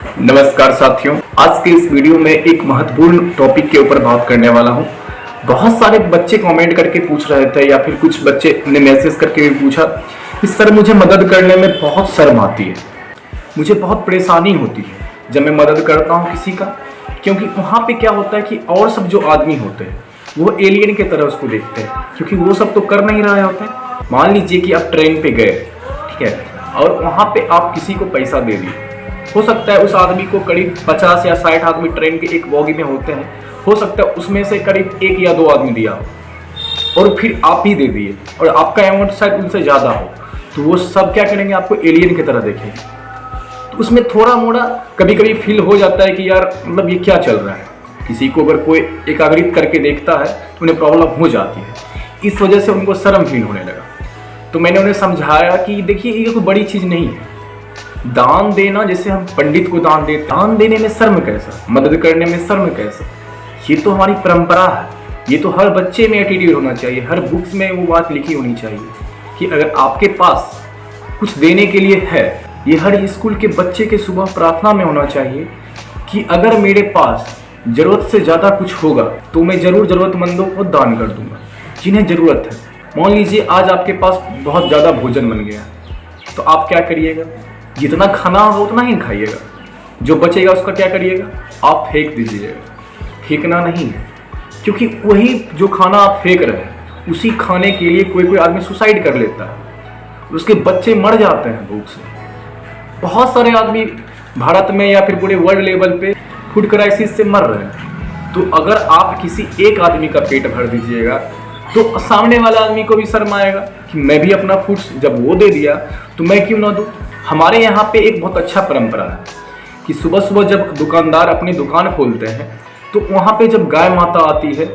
नमस्कार साथियों, आज के इस वीडियो में एक महत्वपूर्ण टॉपिक के ऊपर बात करने वाला हूं। बहुत सारे बच्चे कमेंट करके पूछ रहे थे या फिर कुछ बच्चे ने मैसेज करके भी पूछा कि सर मुझे मदद करने में बहुत शर्म आती है, मुझे बहुत परेशानी होती है जब मैं मदद करता हूं किसी का। क्योंकि वहाँ पे क्या होता है कि और सब जो आदमी होते हैं वो एलियन की तरह उसको देखते हैं, क्योंकि वो सब तो कर नहीं रहे होते। मान लीजिए कि आप ट्रेन पे गए, ठीक है, और वहाँ पे आप किसी को पैसा दे दिए। हो सकता है उस आदमी को करीब 50 या 60 आदमी ट्रेन के एक बोगी में होते हैं, हो सकता है उसमें से करीब 1 या 2 आदमी दिया हो और फिर आप ही दे दिए और आपका अमाउंट शायद उनसे ज़्यादा हो, तो वो सब क्या करेंगे, आपको एलियन की तरह देखेंगे। तो उसमें थोड़ा मोड़ा कभी कभी फील हो जाता है कि यार मतलब ये क्या चल रहा है। किसी को अगर कोई एकाग्रित करके देखता है तो उन्हें प्रॉब्लम हो जाती है, इस वजह से उनको शर्म फील होने लगा। तो मैंने उन्हें समझाया कि देखिए ये कोई बड़ी चीज़ नहीं है। दान देना, जैसे हम पंडित को दान देते, दान देने में शर्म कैसा, मदद करने में शर्म कैसा। ये तो हमारी परंपरा है, ये तो हर बच्चे में एटीट्यूड होना चाहिए, हर बुक्स में वो बात लिखी होनी चाहिए कि अगर आपके पास कुछ देने के लिए है। ये हर स्कूल के बच्चे के सुबह प्रार्थना में होना चाहिए कि अगर मेरे पास ज़रूरत से ज़्यादा कुछ होगा तो मैं ज़रूर ज़रूरतमंदों को दान कर दूंगा जिन्हें ज़रूरत है। मान लीजिए आज आपके पास बहुत ज़्यादा भोजन बन गया, तो आप क्या करिएगा, जितना खाना होगा उतना ही खाइएगा, जो बचेगा उसका क्या करिएगा, आप फेंक दीजिएगा। फेंकना नहीं है, क्योंकि वही जो खाना आप फेंक रहे हैं उसी खाने के लिए कोई कोई आदमी सुसाइड कर लेता है, उसके बच्चे मर जाते हैं भूख से। बहुत सारे आदमी भारत में या फिर पूरे वर्ल्ड लेवल पे फूड क्राइसिस से मर रहे हैं। तो अगर आप किसी एक आदमी का पेट भर दीजिएगा तो सामने वाले आदमी को भी शर्म आएगा कि मैं भी अपना फूड जब वो दे दिया तो मैं क्यों ना दूँ। हमारे यहाँ पे एक बहुत अच्छा परंपरा है कि सुबह सुबह जब दुकानदार अपनी दुकान खोलते हैं तो वहाँ पे जब गाय माता आती है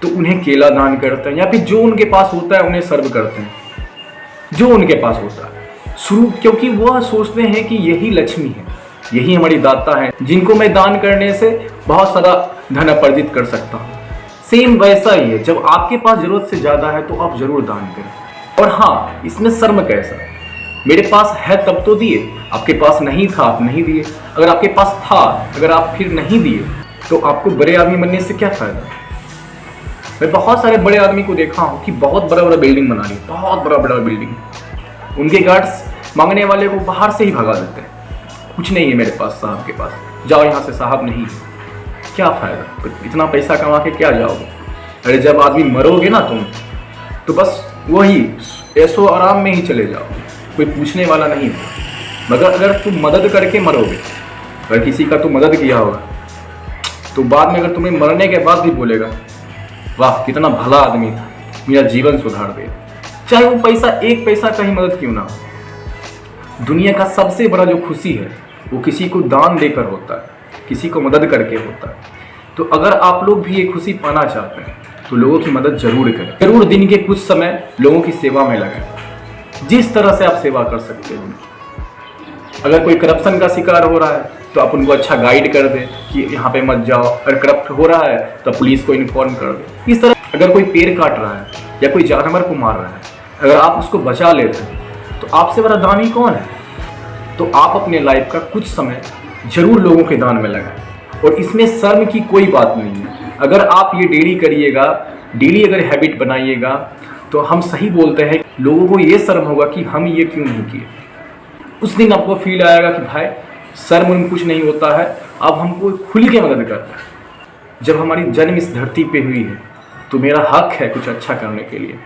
तो उन्हें केला दान करते हैं या फिर जो उनके पास होता है उन्हें सर्व करते हैं, जो उनके पास होता है शुरू, क्योंकि वह सोचते हैं कि यही लक्ष्मी है, यही हमारी दाता है जिनको मैं दान करने से बहुत सारा धन अर्जित कर सकता हूँ। सेम वैसा ही है, जब आपके पास जरूरत से ज़्यादा है तो आप जरूर दान करें। और हाँ, इसमें शर्म कैसा, मेरे पास है तब तो दिए, आपके पास नहीं था आप नहीं दिए, अगर आपके पास था अगर आप फिर नहीं दिए तो आपको बड़े आदमी बनने से क्या फ़ायदा। मैं बहुत सारे बड़े आदमी को देखा हूँ कि बहुत बड़ा बड़ा बिल्डिंग बना ली, बहुत बड़ा बड़ा बिल्डिंग, उनके गार्ड्स मांगने वाले को बाहर से ही भगा देते हैं। कुछ नहीं है मेरे पास, साहब के पास जाओ यहाँ से, साहब नहीं है, क्या फ़ायदा, इतना पैसा कमा के क्या जाओगे। अरे जब आदमी मरोगे ना तुम, तो बस वही ऐशो आराम में ही चले जाओ, कोई पूछने वाला नहीं है। मगर अगर तुम मदद करके मरोगे, अगर किसी का तुम मदद किया होगा तो बाद में अगर तुम्हें मरने के बाद भी बोलेगा वाह कितना भला आदमी था, मेरा जीवन सुधार दे, चाहे वो पैसा एक पैसा का ही मदद क्यों ना हो। दुनिया का सबसे बड़ा जो खुशी है वो किसी को दान देकर होता है, किसी को मदद करके होता है। तो अगर आप लोग भी ये खुशी पाना चाहते हैं तो लोगों की मदद जरूर करें, जरूर दिन के कुछ समय लोगों की सेवा में लगाएं, जिस तरह से आप सेवा कर सकते हो। अगर कोई करप्शन का शिकार हो रहा है तो आप उनको अच्छा गाइड कर दें कि यहाँ पे मत जाओ, अगर करप्ट हो रहा है तो पुलिस को इन्फॉर्म कर दें। इस तरह अगर कोई पेड़ काट रहा है या कोई जानवर को मार रहा है, अगर आप उसको बचा लेते हैं तो आपसे बड़ा दानी कौन है। तो आप अपने लाइफ का कुछ समय जरूर लोगों के दान में लगाएं, और इसमें शर्म की कोई बात नहीं है। अगर आप ये डेली करिएगा, डेली अगर हैबिट बनाइएगा, तो हम सही बोलते हैं लोगों को ये शर्म होगा कि हम ये क्यों नहीं किए। उस दिन आपको फील आएगा कि भाई शर्म में कुछ नहीं होता है, अब हमको खुल के मदद करना है। जब हमारी जन्म इस धरती पे हुई है तो मेरा हक है कुछ अच्छा करने के लिए।